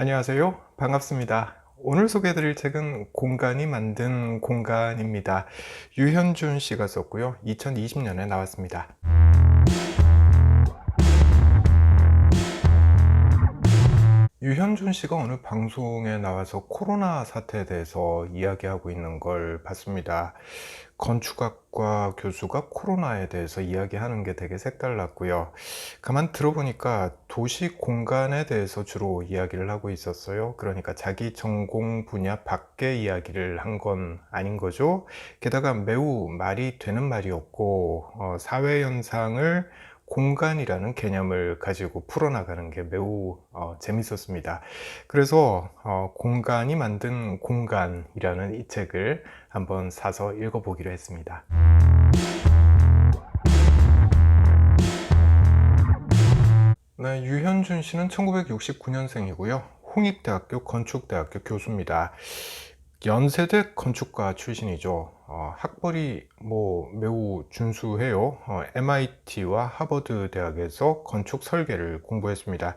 안녕하세요. 반갑습니다. 오늘 소개해드릴 책은 공간이 만든 공간입니다. 유현준 씨가 썼고요. 2020년에 나왔습니다. 유현준 씨가 어느 방송에 나와서 코로나 사태에 대해서 이야기하고 있는 걸 봤습니다. 건축학과 교수가 코로나에 대해서 이야기하는 게 되게 색달랐고요. 가만 들어보니까 도시 공간에 대해서 주로 이야기를 하고 있었어요. 그러니까 자기 전공 분야 밖의 이야기를 한 건 아닌 거죠. 게다가 매우 말이 되는 말이었고, 사회 현상을 공간이라는 개념을 가지고 풀어나가는 게 매우 재밌었습니다. 그래서 공간이 만든 공간이라는 이 책을 한번 사서 읽어보기로 했습니다. 네, 유현준 씨는 1969년생이고요. 홍익대학교 건축대학교 교수입니다. 연세대 건축가 출신이죠. 학벌이 매우 준수해요. MIT와 하버드 대학에서 건축 설계를 공부했습니다.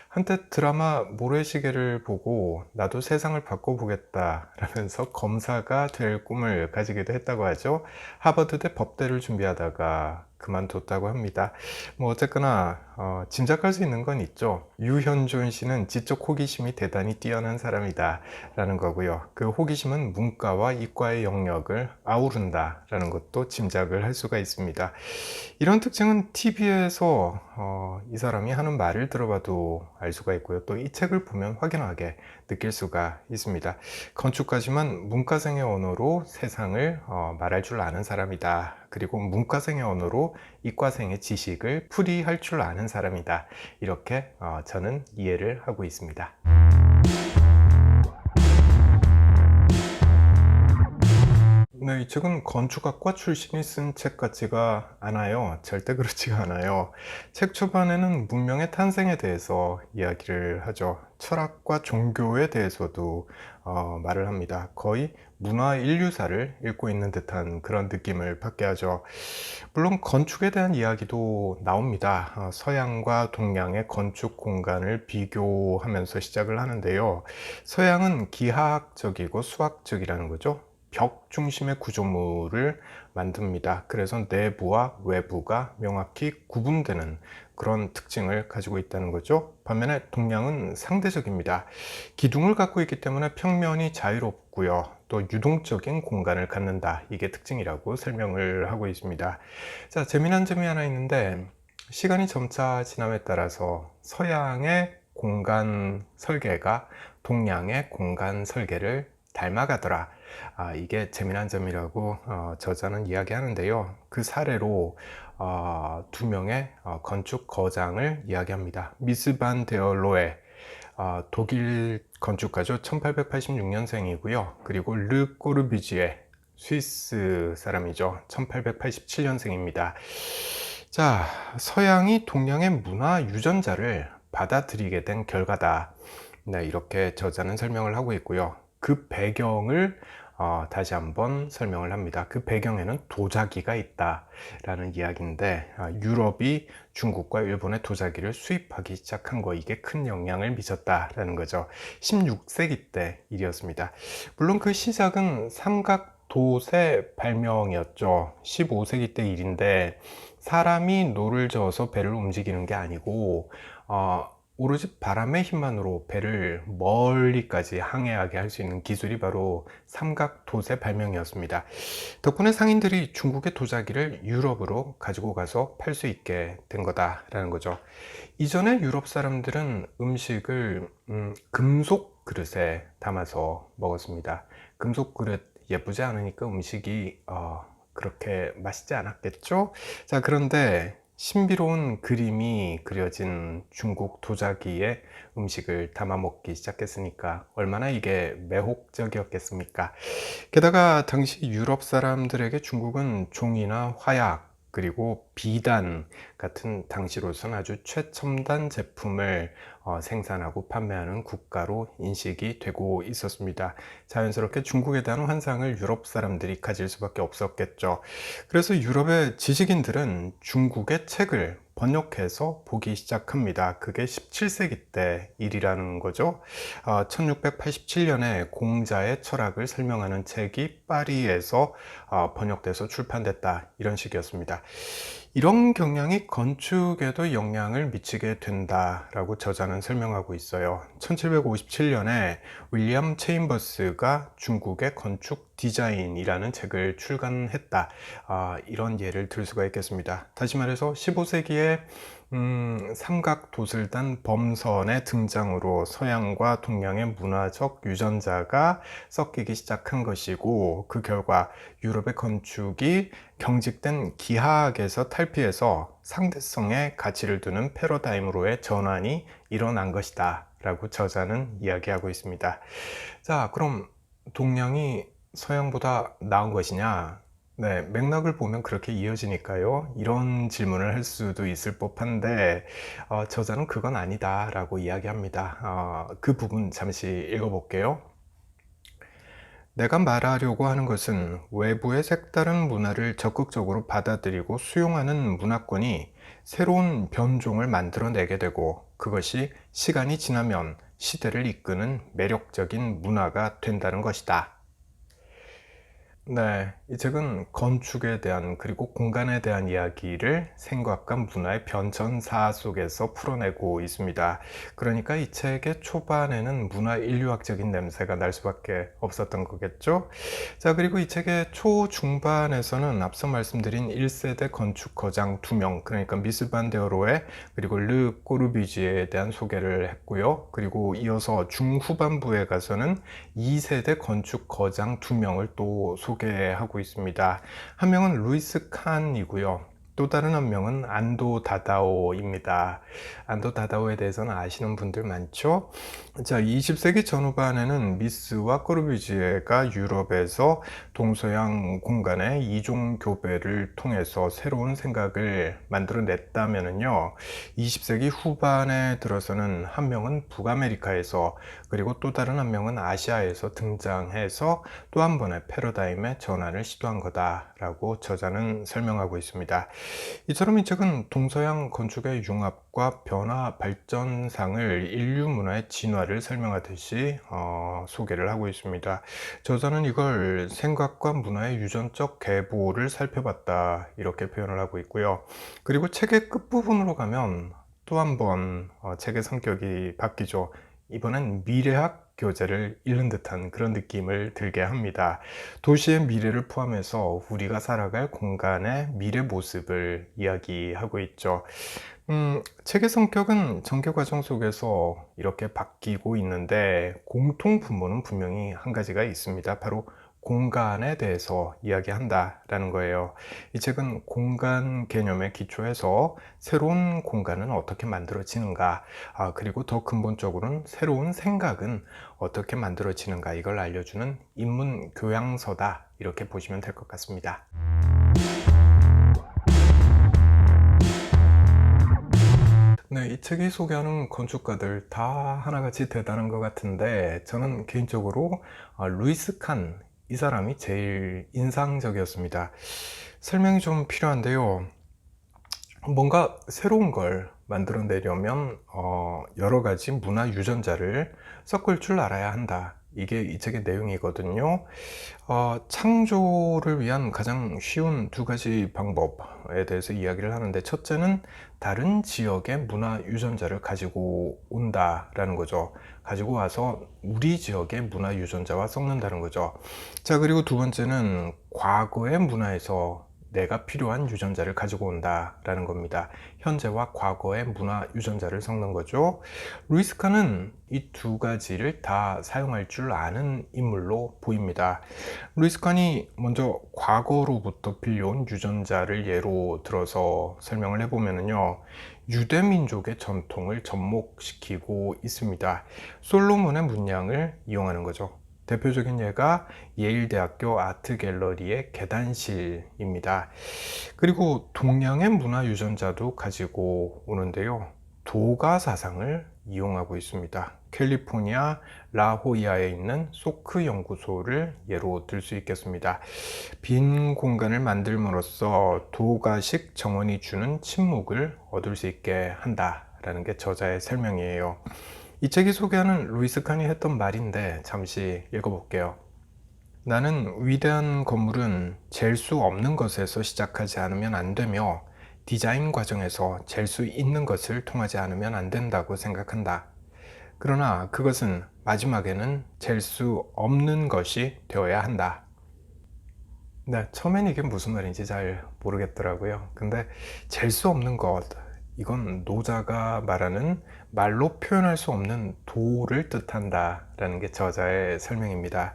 한때 드라마 모래시계를 보고 나도 세상을 바꿔보겠다 라면서 검사가 될 꿈을 가지기도 했다고 하죠. 하버드대 법대를 준비하다가 그만뒀다고 합니다. 어쨌거나 짐작할 수 있는 건 있죠. 유현준 씨는 지적 호기심이 대단히 뛰어난 사람이다 라는 거고요. 그 호기심은 문과와 이과의 영역을 아우른다 라는 것도 짐작을 할 수가 있습니다. 이런 특징은 TV에서 이 사람이 하는 말을 들어봐도 알 수가 있고요. 또 이 책을 보면 확연하게 느낄 수가 있습니다. 건축가지만 문과생의 언어로 세상을 말할 줄 아는 사람이다. 그리고 문과생의 언어로 이과생의 지식을 풀이할 줄 아는 사람이다. 이렇게 저는 이해를 하고 있습니다. 네, 이 책은 건축학과 출신이 쓴 책 같지가 않아요. 절대 그렇지가 않아요. 책 초반에는 문명의 탄생에 대해서 이야기를 하죠. 철학과 종교에 대해서도 말을 합니다. 거의 문화 인류사를 읽고 있는 듯한 그런 느낌을 받게 하죠. 물론 건축에 대한 이야기도 나옵니다. 서양과 동양의 건축 공간을 비교하면서 시작을 하는데요. 서양은 기하학적이고 수학적이라는 거죠. 벽 중심의 구조물을 만듭니다. 그래서 내부와 외부가 명확히 구분되는 그런 특징을 가지고 있다는 거죠. 반면에 동양은 상대적입니다. 기둥을 갖고 있기 때문에 평면이 자유롭고요. 또 유동적인 공간을 갖는다. 이게 특징이라고 설명을 하고 있습니다. 자, 재미난 점이 하나 있는데 시간이 점차 지남에 따라서 서양의 공간 설계가 동양의 공간 설계를 닮아가더라. 이게 재미난 점이라고 저자는 이야기하는데요. 그 사례로 두 명의 건축 거장을 이야기합니다. 미스 반 데어 로에, 독일 건축가죠. 1886년생이고요. 그리고 르 꼬르비지에, 스위스 사람이죠. 1887년생입니다. 자, 서양이 동양의 문화 유전자를 받아들이게 된 결과다. 네, 이렇게 저자는 설명을 하고 있고요. 그 배경을 다시 한번 설명을 합니다. 그 배경에는 도자기가 있다라는 이야기인데, 유럽이 중국과 일본의 도자기를 수입하기 시작한 거, 이게 큰 영향을 미쳤다라는 거죠. 16세기 때 일이었습니다. 물론 그 시작은 삼각도세 발명이었죠. 15세기 때 일인데 사람이 노를 저어서 배를 움직이는 게 아니고 오로지 바람의 힘만으로 배를 멀리까지 항해하게 할 수 있는 기술이 바로 삼각도세 발명이었습니다. 덕분에 상인들이 중국의 도자기를 유럽으로 가지고 가서 팔 수 있게 된 거다라는 거죠. 이전에 유럽 사람들은 음식을 금속 그릇에 담아서 먹었습니다. 금속 그릇 예쁘지 않으니까 음식이 그렇게 맛있지 않았겠죠? 자, 그런데 신비로운 그림이 그려진 중국 도자기에 음식을 담아 먹기 시작했으니까 얼마나 이게 매혹적이었겠습니까? 게다가 당시 유럽 사람들에게 중국은 종이나 화약 그리고 비단 같은 당시로선 아주 최첨단 제품을 생산하고 판매하는 국가로 인식이 되고 있었습니다. 자연스럽게 중국에 대한 환상을 유럽 사람들이 가질 수밖에 없었겠죠. 그래서 유럽의 지식인들은 중국의 책을 번역해서 보기 시작합니다. 그게 17세기 때 일이라는 거죠. 1687년에 공자의 철학을 설명하는 책이 파리에서 번역돼서 출판됐다, 이런 식이었습니다. 이런 경향이 건축에도 영향을 미치게 된다라고 저자는 설명하고 있어요. 1757년에 윌리엄 체인버스가 중국의 건축 디자인이라는 책을 출간했다. 이런 예를 들 수가 있겠습니다. 다시 말해서 15세기에 삼각도슬단 범선의 등장으로 서양과 동양의 문화적 유전자가 섞이기 시작한 것이고, 그 결과 유럽의 건축이 경직된 기하학에서 탈피해서 상대성에 가치를 두는 패러다임으로의 전환이 일어난 것이다 라고 저자는 이야기하고 있습니다. 자, 그럼 동양이 서양보다 나은 것이냐? 네, 맥락을 보면 그렇게 이어지니까요. 이런 질문을 할 수도 있을 법한데 저자는 그건 아니다 라고 이야기합니다. 그 부분 잠시 읽어볼게요. 내가 말하려고 하는 것은 외부의 색다른 문화를 적극적으로 받아들이고 수용하는 문화권이 새로운 변종을 만들어내게 되고, 그것이 시간이 지나면 시대를 이끄는 매력적인 문화가 된다는 것이다. 네, 이 책은 건축에 대한, 그리고 공간에 대한 이야기를 생각과 문화의 변천사 속에서 풀어내고 있습니다. 그러니까 이 책의 초반에는 문화 인류학적인 냄새가 날 수밖에 없었던 거겠죠. 자, 그리고 이 책의 초중반에서는 앞서 말씀드린 1세대 건축거장 2명, 그러니까 미스 반 데어로에 그리고 르 꼬르비지에에 대한 소개를 했고요. 그리고 이어서 중후반부에 가서는 2세대 건축거장 2명을 또 소개하고 있습니다. 한 명은 루이스 칸이고요. 또 다른 한 명은 안도 다다오입니다. 안도 다다오에 대해서는 아시는 분들 많죠? 자, 20세기 전후반에는 미스와 꼬르비지에가 유럽에서 동서양 공간의 이종 교배를 통해서 새로운 생각을 만들어냈다면요, 20세기 후반에 들어서는 한 명은 북아메리카에서, 그리고 또 다른 한 명은 아시아에서 등장해서 또 한 번의 패러다임의 전환을 시도한 거다라고 저자는 설명하고 있습니다. 이처럼 이 책은 동서양 건축의 융합과 변화 발전상을 인류 문화의 진화를 설명하듯이 소개를 하고 있습니다. 저자는 이걸 생각과 문화의 유전적 계보를 살펴봤다, 이렇게 표현을 하고 있고요. 그리고 책의 끝부분으로 가면 또 한 번 책의 성격이 바뀌죠. 이번엔 미래학 교재를 읽는 듯한 그런 느낌을 들게 합니다. 도시의 미래를 포함해서 우리가 살아갈 공간의 미래 모습을 이야기하고 있죠. 책의 성격은 전개 과정 속에서 이렇게 바뀌고 있는데, 공통 분모는 분명히 한 가지가 있습니다. 바로 공간에 대해서 이야기한다라는 거예요. 이 책은 공간 개념에 기초해서 새로운 공간은 어떻게 만들어지는가, 그리고 더 근본적으로는 새로운 생각은 어떻게 만들어지는가, 이걸 알려주는 인문 교양서다, 이렇게 보시면 될 것 같습니다. 네, 이 책이 소개하는 건축가들 다 하나같이 대단한 것 같은데, 저는 개인적으로 루이스 칸, 이 사람이 제일 인상적이었습니다. 설명이 좀 필요한데요. 뭔가 새로운 걸 만들어내려면 여러 가지 문화 유전자를 섞을 줄 알아야 한다. 이게 이 책의 내용이거든요. 창조를 위한 가장 쉬운 두 가지 방법에 대해서 이야기를 하는데, 첫째는 다른 지역의 문화 유전자를 가지고 온다라는 거죠. 가지고 와서 우리 지역의 문화 유전자와 섞는다는 거죠. 자, 그리고 두 번째는 과거의 문화에서 내가 필요한 유전자를 가지고 온다라는 겁니다. 현재와 과거의 문화 유전자를 섞는 거죠. 루이스 칸은 이 두 가지를 다 사용할 줄 아는 인물로 보입니다. 루이스 칸이 먼저 과거로부터 빌려온 유전자를 예로 들어서 설명을 해보면요, 유대 민족의 전통을 접목시키고 있습니다. 솔로몬의 문양을 이용하는 거죠. 대표적인 예가 예일대학교 아트갤러리의 계단실입니다. 그리고 동양의 문화 유전자도 가지고 오는데요, 도가 사상을 이용하고 있습니다. 캘리포니아 라호야에 있는 소크 연구소를 예로 들 수 있겠습니다. 빈 공간을 만들므로써 도가식 정원이 주는 침묵을 얻을 수 있게 한다라는 게 저자의 설명이에요. 이 책이 소개하는 루이스 칸이 했던 말인데 잠시 읽어볼게요. 나는 위대한 건물은 잴 수 없는 것에서 시작하지 않으면 안 되며 디자인 과정에서 잴 수 있는 것을 통하지 않으면 안 된다고 생각한다. 그러나 그것은 마지막에는 잴 수 없는 것이 되어야 한다. 네, 처음엔 이게 무슨 말인지 잘 모르겠더라고요. 근데 잴 수 없는 것, 이건 노자가 말하는 말로 표현할 수 없는 도를 뜻한다 라는 게 저자의 설명입니다.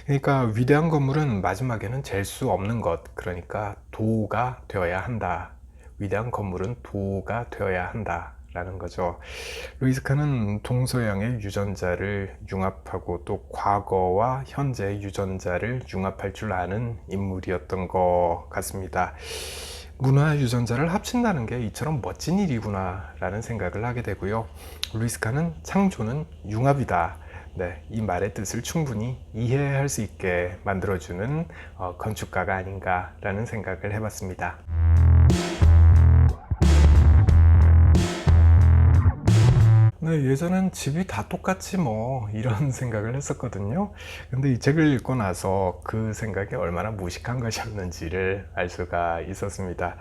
그러니까 위대한 건물은 마지막에는 잴 수 없는 것, 그러니까 도가 되어야 한다. 위대한 건물은 도가 되어야 한다 라는 거죠. 루이스 칸은 동서양의 유전자를 융합하고 또 과거와 현재의 유전자를 융합할 줄 아는 인물이었던 것 같습니다. 문화 유전자를 합친다는 게 이처럼 멋진 일이구나 라는 생각을 하게 되고요. 루이스 칸은 창조는 융합이다. 네, 이 말의 뜻을 충분히 이해할 수 있게 만들어주는 건축가가 아닌가 라는 생각을 해봤습니다. 네, 예전엔 집이 다 똑같지 뭐 이런 생각을 했었거든요. 근데 이 책을 읽고 나서 그 생각이 얼마나 무식한 것이었는지를 알 수가 있었습니다.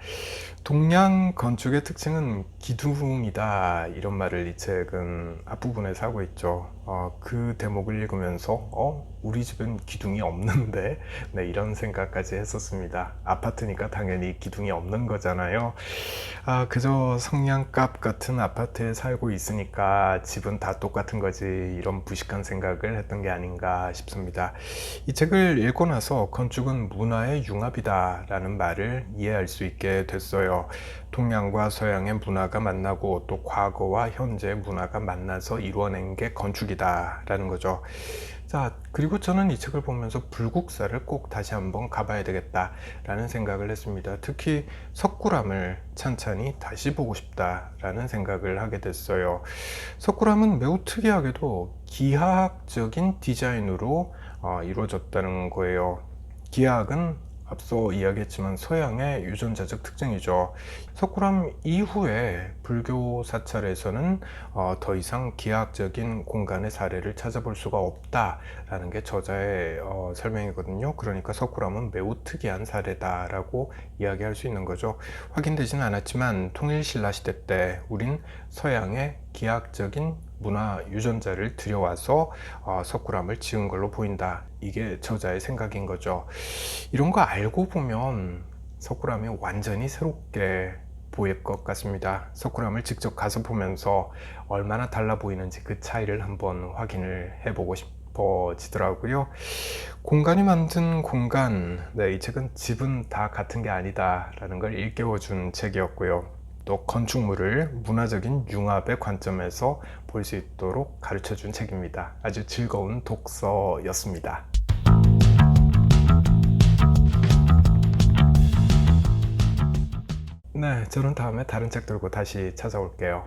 동양 건축의 특징은 기둥이다 이런 말을 이 책은 앞부분에서 하고 있죠. 그 대목을 읽으면서 우리 집은 기둥이 없는데 네, 이런 생각까지 했었습니다. 아파트니까 당연히 기둥이 없는 거잖아요. 그저 성냥갑 같은 아파트에 살고 있으니까 집은 다 똑같은 거지 이런 무식한 생각을 했던 게 아닌가 싶습니다. 이 책을 읽고 나서 건축은 문화의 융합이다 라는 말을 이해할 수 있게 됐어요. 동양과 서양의 문화가 만나고 또 과거와 현재의 문화가 만나서 이루어낸 게 건축이다 라는 거죠. 자, 그리고 저는 이 책을 보면서 불국사를 꼭 다시 한번 가봐야 되겠다 라는 생각을 했습니다. 특히 석굴암을 찬찬히 다시 보고 싶다 라는 생각을 하게 됐어요. 석굴암은 매우 특이하게도 기하학적인 디자인으로 이루어졌다는 거예요. 기하학은 앞서 이야기했지만 서양의 유전자적 특징이죠. 석굴암 이후에 불교 사찰에서는 더 이상 기하학적인 공간의 사례를 찾아볼 수가 없다라는 게 저자의 설명이거든요. 그러니까 석굴암은 매우 특이한 사례다라고 이야기할 수 있는 거죠. 확인되지는 않았지만 통일신라 시대 때 우린 서양의 기하학적인 문화 유전자를 들여와서 석굴암을 지은 걸로 보인다. 이게 저자의 생각인 거죠. 이런 거 알고 보면 석굴암이 완전히 새롭게 보일 것 같습니다. 석굴암을 직접 가서 보면서 얼마나 달라 보이는지 그 차이를 한번 확인을 해보고 싶어지더라고요. 공간이 만든 공간, 네, 이 책은 집은 다 같은 게 아니다 라는 걸 일깨워준 책이었고요. 또 건축물을 문화적인 융합의 관점에서 볼 수 있도록 가르쳐 준 책입니다. 아주 즐거운 독서였습니다. 네, 저는 다음에 다른 책 들고 다시 찾아올게요.